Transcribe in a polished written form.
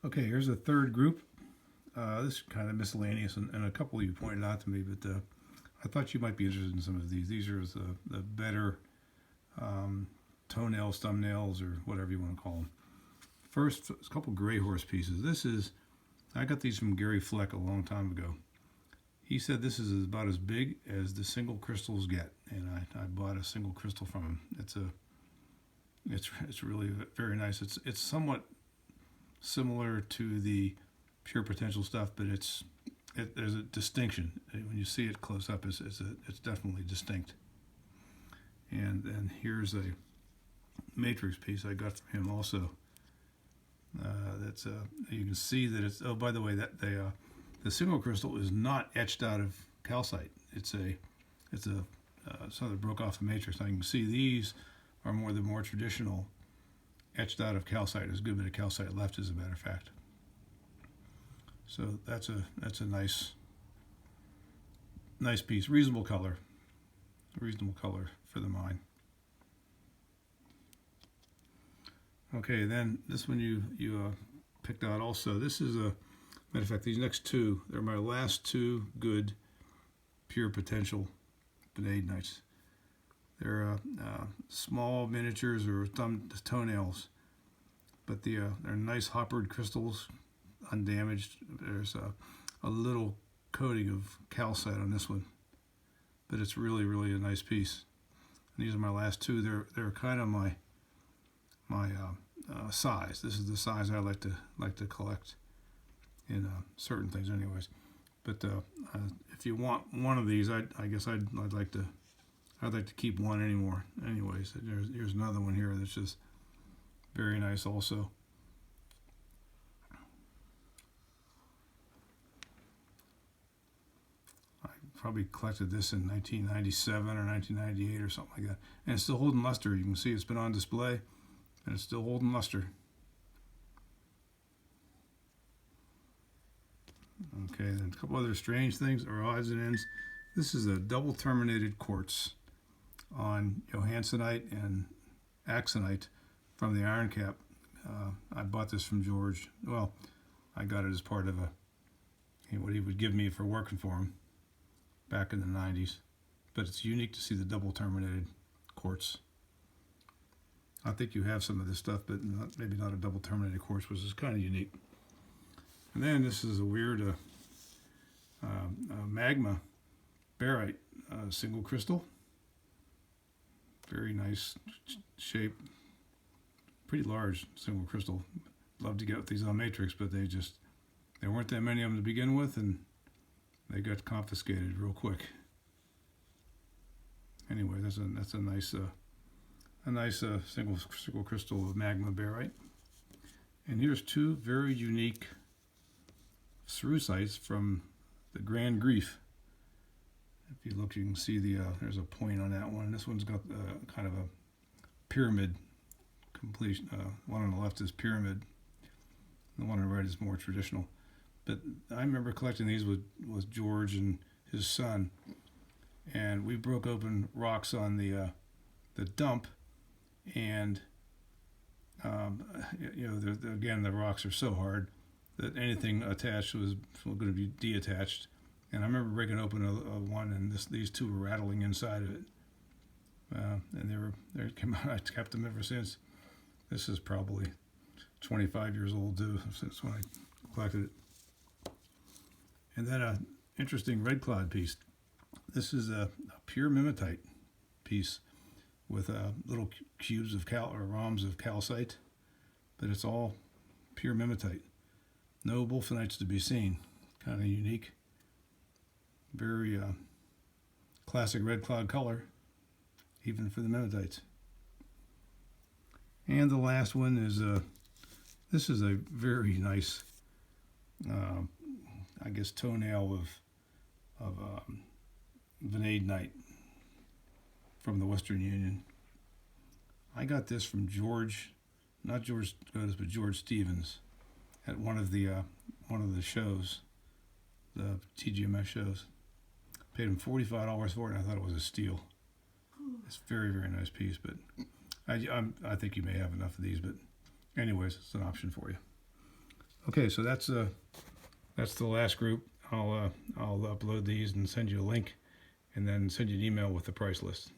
Okay, here's a third group. This is kind of miscellaneous, and a couple of you pointed out to me, but I thought you might be interested in some of these. These are the better toenails, thumbnails, or whatever you want to call them. First, a couple gray horse pieces. I got these from Gary Fleck a long time ago. He said this is about as big as the single crystals get, and I bought a single crystal from him. It's really very nice. It's somewhat similar to the pure potential stuff, but there's a distinction when you see it close up. It's definitely distinct. And then here's a matrix piece I got from him also. You can see that it's. Oh, by the way, that the single crystal is not etched out of calcite. It's something that broke off the matrix. Now you can see these are the more traditional etched out of calcite. There's a good bit of calcite left, as a matter of fact. So that's a nice piece. Reasonable color for the mine. Okay, then this one you picked out also. This is a matter of fact. These next two, they're my last two good pure potential vanadites. They're small miniatures or toenails, but they're nice hoppered crystals, undamaged. There's a little coating of calcite on this one, but it's really a nice piece. And these are my last two. They're kind of my size. This is the size I like to collect in certain things, anyways. But if you want one of these, I guess I'd like to keep one anymore. Anyways, here's another one here that's just very nice also. I probably collected this in 1997 or 1998 or something like that, and it's still holding luster. You can see it's been on display, and it's still holding luster. Okay, then a couple other strange things, or odds and ends. This is a double terminated quartz on Johannite and axonite from the iron cap. I bought this from George. Well, I got it as part of what he would give me for working for him back in the 90s. But it's unique to see the double terminated quartz. I think you have some of this stuff, but maybe not a double terminated quartz, which is kind of unique. And then this is a weird magma barite single crystal. Very nice shape, pretty large single crystal. Love to get these on matrix, but there weren't that many of them to begin with, and they got confiscated real quick. Anyway, that's a nice single crystal of magma barite. And here's two very unique cerusites from the Grand Grief. If you look, you can see there's a point on that one. This one's got kind of a pyramid completion. One on the left is pyramid. The one on the right is more traditional. But I remember collecting these with George and his son, and we broke open rocks on the dump, and again, the rocks are so hard that anything attached was going to be detached. And I remember breaking open one, and these two were rattling inside of it. And they came out. I kept them ever since. This is probably 25 years old too, since when I collected it. And then an interesting red cloud piece. This is a pure mimetite piece with little cubes of rhombs of calcite, but it's all pure mimetite. No wolfenites to be seen. Kind of unique. Very classic red cloud color, even for the memetites. And the last one is this is a very nice, I guess, toenail of vanadinite from the Western Union. I got this from George, not George Scotus, but George Stevens, at one of the shows, the TGMS shows. Paid him $45 for it, and I thought it was a steal. It's a very nice piece, but I think you may have enough of these, but anyways, it's an option for you. Okay, so that's the last group. I'll upload these and send you a link, and then send you an email with the price list.